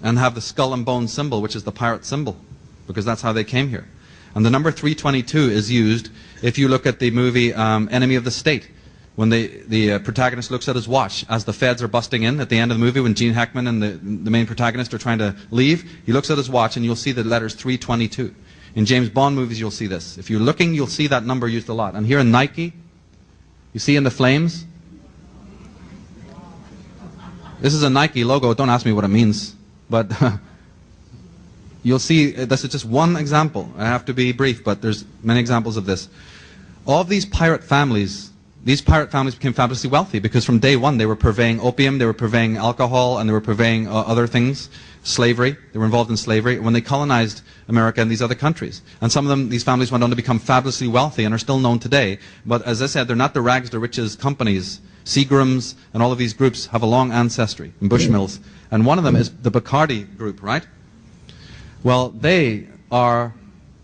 and have the skull and bone symbol, which is the pirate symbol, because that's how they came here. And the number 322 is used if you look at the movie Enemy of the State, when the protagonist looks at his watch as the feds are busting in at the end of the movie, when Gene Hackman and the main protagonist are trying to leave, he looks at his watch and you'll see the letters 322. In James Bond movies you'll see this. If you're looking, you'll see that number used a lot. And here in Nike, you see in the flames, this is a Nike logo. Don't ask me what it means, but you'll see this is just one example. I have to be brief, but there's many examples of this. All of these pirate families became fabulously wealthy because from day one they were purveying opium, they were purveying alcohol, and they were purveying other things, slavery. They were involved in slavery when they colonized America and these other countries. And some of them, these families went on to become fabulously wealthy and are still known today. But as I said, they're not the rags to riches companies. Seagrams and all of these groups have a long ancestry in Bushmills. And one of them is the Bacardi group, right? Well, they are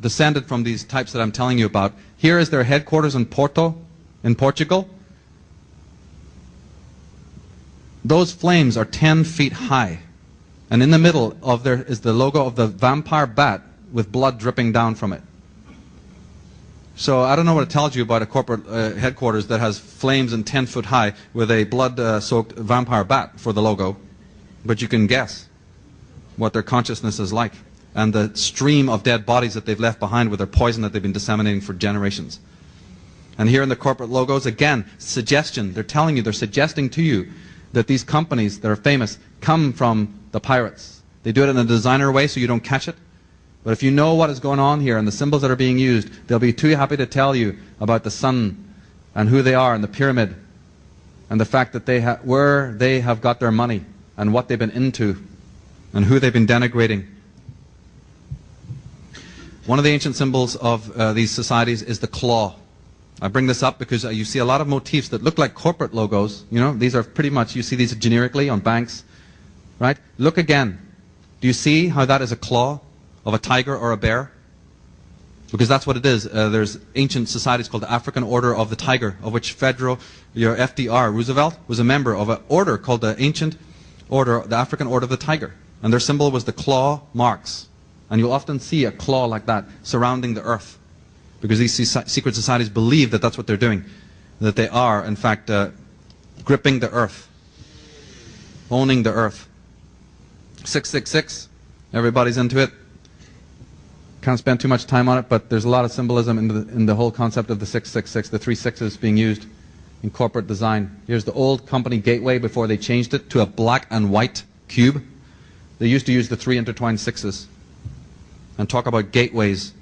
descended from these types that I'm telling you about. Here is their headquarters in Porto, in Portugal. Those flames are 10 feet high. And in the middle of there is the logo of the vampire bat with blood dripping down from it. So I don't know what it tells you about a corporate headquarters that has flames and 10 foot high with a blood-soaked vampire bat for the logo. But you can guess what their consciousness is like. And the stream of dead bodies that they've left behind with their poison that they've been disseminating for generations. And here in the corporate logos, again, suggestion. They're telling you, they're suggesting to you that these companies that are famous come from the pirates. They do it in a designer way so you don't catch it. But if you know what is going on here and the symbols that are being used, they'll be too happy to tell you about the sun and who they are and the pyramid and the fact that they where they have got their money and what they've been into and who they've been denigrating. One of the ancient symbols of these societies is the claw. I bring this up because you see a lot of motifs that look like corporate logos. You know, these are pretty much, you see these generically on banks, right? Look again. Do you see how that is a claw of a tiger or a bear? Because that's what it is. There's ancient societies called the African Order of the Tiger, of which your FDR, Roosevelt, was a member of an order called the Ancient Order, the African Order of the Tiger. And their symbol was the claw marks. And you'll often see a claw like that surrounding the earth. Because these secret societies believe that that's what they're doing. That they are, in fact, gripping the earth. Owning the earth. 666. Everybody's into it. Can't spend too much time on it, but there's a lot of symbolism in the whole concept of the 666, the 3 sixes being used in corporate design. Here's the old company gateway before they changed it to a black and white cube. They used to use the 3 intertwined 6s and talk about gateways.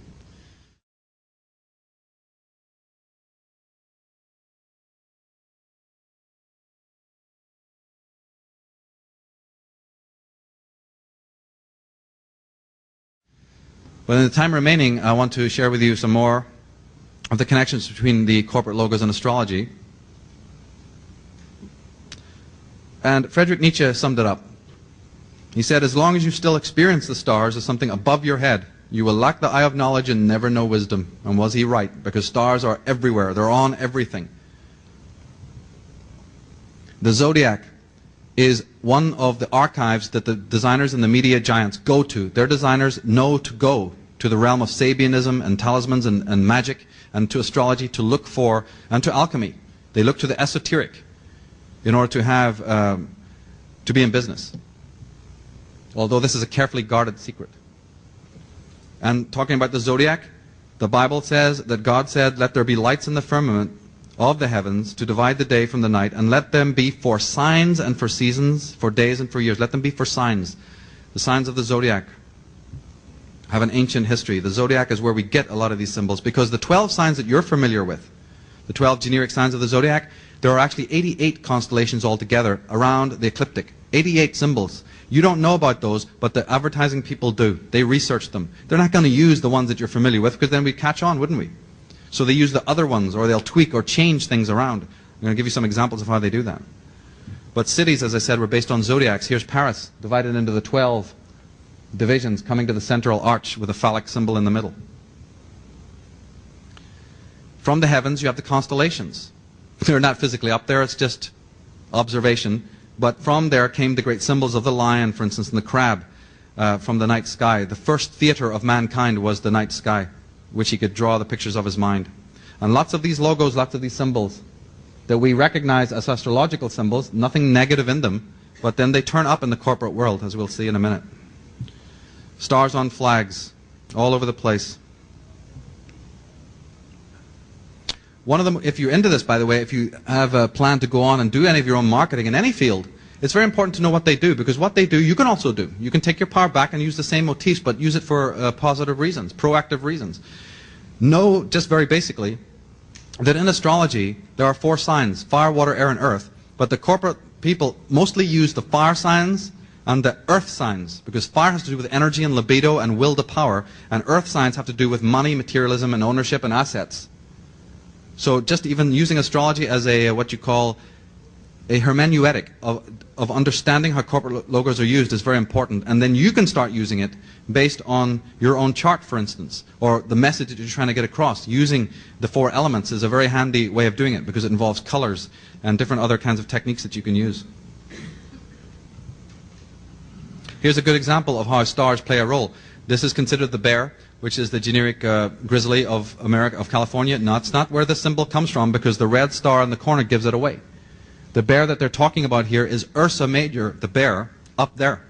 But in the time remaining, I want to share with you some more of the connections between the corporate logos and astrology. And Friedrich Nietzsche summed it up. He said, as long as you still experience the stars as something above your head, you will lack the eye of knowledge and never know wisdom. And was he right? Because stars are everywhere. They're on everything. The zodiac is one of the archives that the designers and the media giants go to. Their designers know to go to the realm of Sabianism and talismans and magic and to astrology to look for, and to alchemy. They look to the esoteric in order to have, to be in business. Although this is a carefully guarded secret. And talking about the zodiac, the Bible says that God said, let there be lights in the firmament of the heavens to divide the day from the night, and let them be for signs and for seasons, for days and for years. Let them be for signs. The signs of the zodiac have an ancient history. The zodiac is where we get a lot of these symbols, because the 12 signs that you're familiar with, the 12 generic signs of the zodiac, there are actually 88 constellations altogether around the ecliptic. 88 symbols. You don't know about those, but the advertising people do. They research them. They're not going to use the ones that you're familiar with, because then we'd catch on, wouldn't we? So they use the other ones, or they'll tweak or change things around. I'm going to give you some examples of how they do that. But cities, as I said, were based on zodiacs. Here's Paris, divided into the 12 divisions, coming to the central arch with a phallic symbol in the middle. From the heavens, you have the constellations. They're not physically up there, it's just observation. But from there came the great symbols of the lion, for instance, and the crab. from the night sky. The first theater of mankind was the night sky, which he could draw the pictures of his mind. And lots of these logos, lots of these symbols that we recognize as astrological symbols, nothing negative in them, but then they turn up in the corporate world, as we'll see in a minute. Stars on flags, all over the place. One of them, if you're into this, by the way, if you have a plan to go on and do any of your own marketing in any field, it's very important to know what they do, because what they do, you can also do. You can take your power back and use the same motifs, but use it for positive reasons, proactive reasons. Know, just very basically, that in astrology, there are 4 signs: fire, water, air, and earth. But the corporate people mostly use the fire signs and the earth signs, because fire has to do with energy and libido and will to power, and earth signs have to do with money, materialism, and ownership and assets. So just even using astrology as a, what you call, a hermeneutic of understanding how corporate logos are used is very important. And then you can start using it based on your own chart, for instance, or the message that you're trying to get across. Using the 4 elements is a very handy way of doing it, because it involves colors and different other kinds of techniques that you can use. Here's a good example of how stars play a role. This is considered the bear, which is the generic grizzly of America, of California. No, it's not where the symbol comes from, because the red star in the corner gives it away. The bear that they're talking about here is Ursa Major, the bear, up there.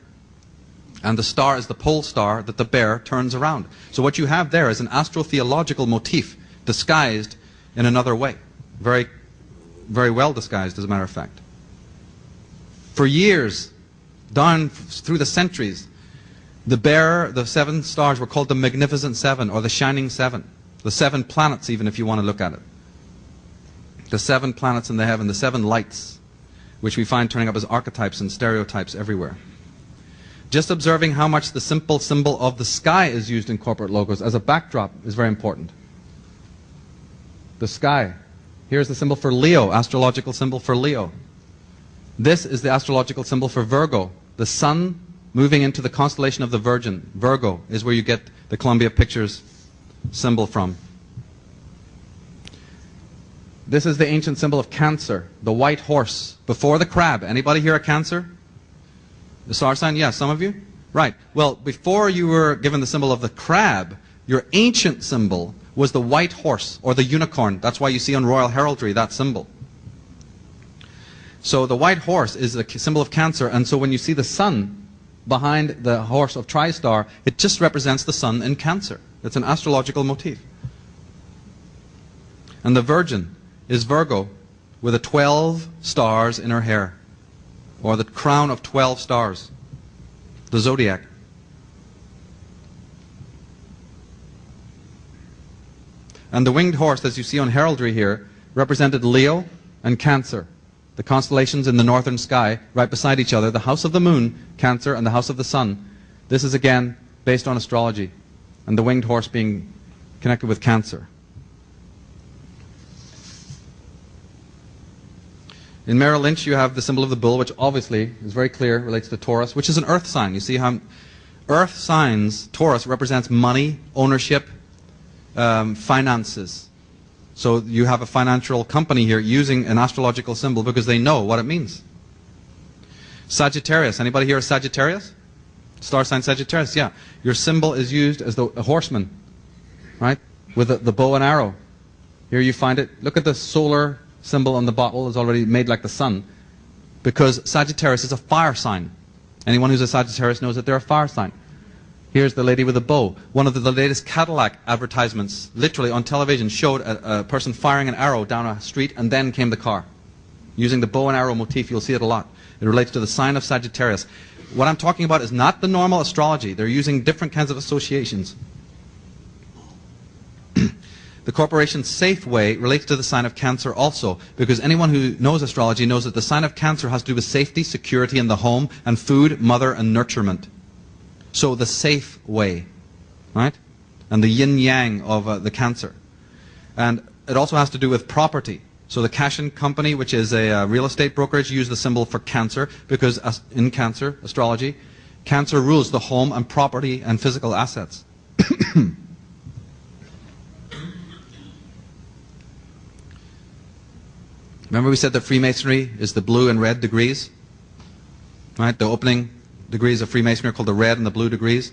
And the star is the pole star that the bear turns around. So what you have there is an astrotheological motif disguised in another way. Very, very well disguised, as a matter of fact. For years, down through the centuries, the bear, the 7 stars were called the Magnificent 7, or the Shining 7. The 7 planets, even, if you want to look at it. The 7 planets in the heaven, the 7 lights, which we find turning up as archetypes and stereotypes everywhere. Just observing how much the simple symbol of the sky is used in corporate logos as a backdrop is very important. The sky. Here's the symbol for Leo, astrological symbol for Leo. This is the astrological symbol for Virgo. The sun moving into the constellation of the Virgin. Virgo is where you get the Columbia Pictures symbol from. This is the ancient symbol of Cancer, the white horse, before the crab. Anybody here a Cancer? The star sign? Yeah, some of you? Right. Well, before you were given the symbol of the crab, your ancient symbol was the white horse, or the unicorn. That's why you see on royal heraldry that symbol. So the white horse is a symbol of Cancer, and so when you see the sun behind the horse of Tristar, it just represents the sun in Cancer. It's an astrological motif. And the Virgin is Virgo, with the 12 stars in her hair, or the crown of 12 stars, the zodiac. And the winged horse, as you see on heraldry here, represented Leo and Cancer, the constellations in the northern sky, right beside each other, the house of the moon, Cancer, and the house of the sun. This is again based on astrology, and the winged horse being connected with Cancer. In Merrill Lynch, you have the symbol of the bull, which obviously is very clear, relates to Taurus, which is an earth sign. You see how earth signs, Taurus, represents money, ownership, finances. So you have a financial company here using an astrological symbol because they know what it means. Sagittarius. Anybody here a Sagittarius? Star sign Sagittarius, yeah. Your symbol is used as a horseman, right? With the bow and arrow. Here you find it. Look at the solar symbol on the bottle is already made like the sun, because Sagittarius is a fire sign. Anyone who's a Sagittarius knows that they're a fire sign. Here's the lady with the bow. One of the latest Cadillac advertisements, literally on television, showed a person firing an arrow down a street, and then came the car. Using the bow and arrow motif, you'll see it a lot. It relates to the sign of Sagittarius. What I'm talking about is not the normal astrology. They're using different kinds of associations. The corporation Safe Way relates to the sign of Cancer also, because anyone who knows astrology knows that the sign of Cancer has to do with safety, security in the home, and food, mother, and nurturement. So the safe way, right? And the yin-yang of the Cancer. And it also has to do with property. So the Cashin Company, which is a real estate brokerage, use the symbol for Cancer, because in Cancer astrology, Cancer rules the home and property and physical assets. Remember we said that Freemasonry is the blue and red degrees? Right? The opening degrees of Freemasonry are called the red and the blue degrees.